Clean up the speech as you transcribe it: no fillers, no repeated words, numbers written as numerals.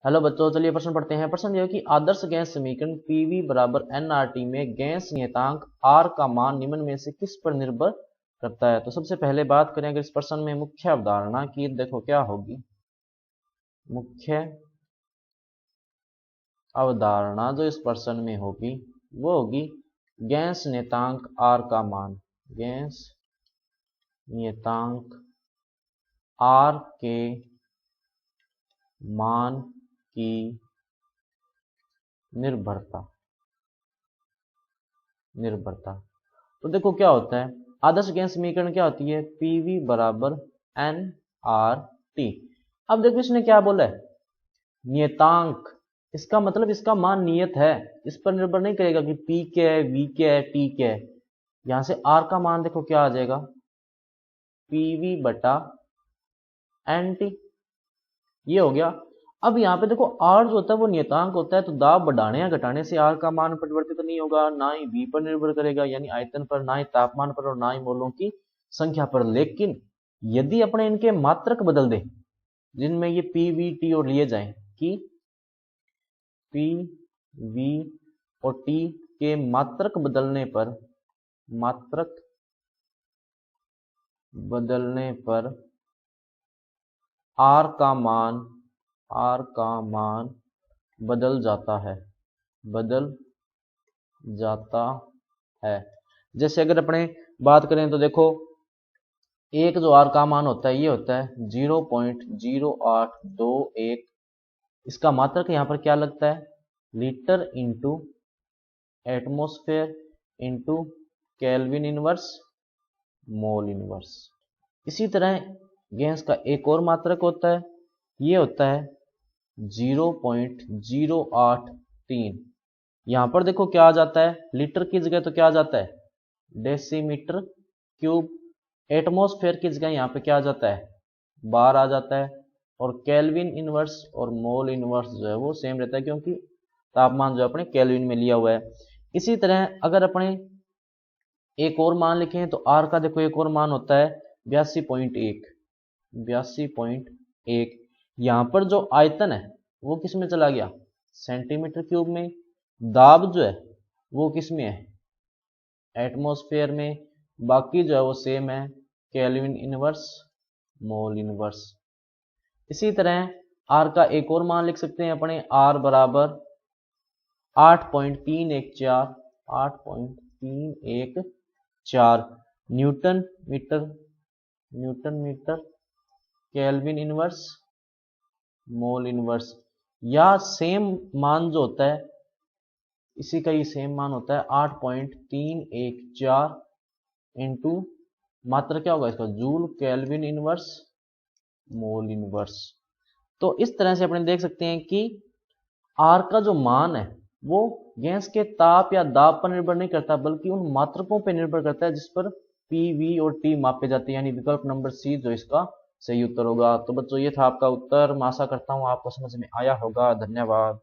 Hello बच्चों, चलिए प्रश्न पढ़ते हैं। प्रश्न यह है कि आदर्श गैस समीकरण पीवी बराबर nRT में गैस नियतांक R का मान निम्न में से किस पर निर्भर करता है। तो सबसे पहले बात करें अगर इस प्रश्न में मुख्य अवधारणा की, देखो क्या होगी। मुख्य अवधारणा जो इस प्रश्न में होगी वो होगी गैस नियतांक R का मान। गैस नियतांक R के मान की निर्भरता। तो देखो क्या होता है, आदर्श गैस समीकरण क्या होती है, पीवी बराबर एन आर टी। अब देखो इसने क्या बोला है, नियतांक। इसका मतलब इसका मान नियत है, इस पर निर्भर नहीं करेगा कि पी क्या है, वी क्या है, टी क्या है। यहां से आर का मान देखो क्या आ जाएगा, पीवी बटा एन टी, ये हो गया। अब यहाँ पे देखो आर जो होता है वो नियतांक होता है, तो दाब बढ़ाने या घटाने से आर का मान परिवर्तित नहीं होगा, ना ही वी पर निर्भर करेगा यानी आयतन पर, ना ही तापमान पर, और ना ही मोलों की संख्या पर। लेकिन यदि अपने इनके मात्रक बदल दें, जिनमें ये पी वी टी और लिए जाएं, कि पी वी और टी के मात्रक बदलने पर, मात्रक बदलने पर आर का मान, आर का मान बदल जाता है, बदल जाता है। जैसे अगर अपने बात करें तो देखो, एक जो आर का मान होता है ये होता है 0.0821। इसका मात्रक यहां पर क्या लगता है, litre into atmosphere into kelvin inverse mole inverse. इसी तरह गैस का एक और मात्रक होता है, ये होता है 0.083। यहां पर देखो क्या आ जाता है, लीटर की जगह तो क्या आ जाता है, डेसीमीटर क्यूब। एटमॉस्फेयर की जगह यहाँ पे क्या आ जाता है, बार आ जाता है। और केल्विन इनवर्स और मोल इनवर्स जो है वो सेम रहता है, क्योंकि तापमान जो अपने केल्विन में लिया हुआ है। इसी तरह अगर अपने एक और मान लिखें तो आर का देखो एक और मान होता है 82.1। 82.1। यहाँ पर जो आयतन है वो किस में चला गया, सेंटीमीटर क्यूब में। दाब जो है वो किस में है, एटमॉस्फेयर में। बाकी जो है वो सेम है, केल्विन इनवर्स मोल इनवर्स। इसी तरह आर का एक और मान लिख सकते हैं अपने, आर बराबर 8.314, 8.314 newton metre, newton metre kelvin inverse mole inverse. या सेम मान जो होता है, इसी का ही सेम मान होता है 8.314 इंटू मात्रा क्या होगा इसका, joule kelvin inverse mole inverse. तो इस तरह से अपने देख सकते हैं कि आर का जो मान है वो गैस के ताप या दाब पर निर्भर नहीं करता, बल्कि उन मात्रकों पर निर्भर करता है जिस पर पी वी और टी मापे जाते हैं, यानी विकल्प नंबर सी जो इसका सही उत्तर होगा। तो बच्चों ये था आपका उत्तर। मैं आशा करता हूँ आपको समझ में आया होगा। धन्यवाद।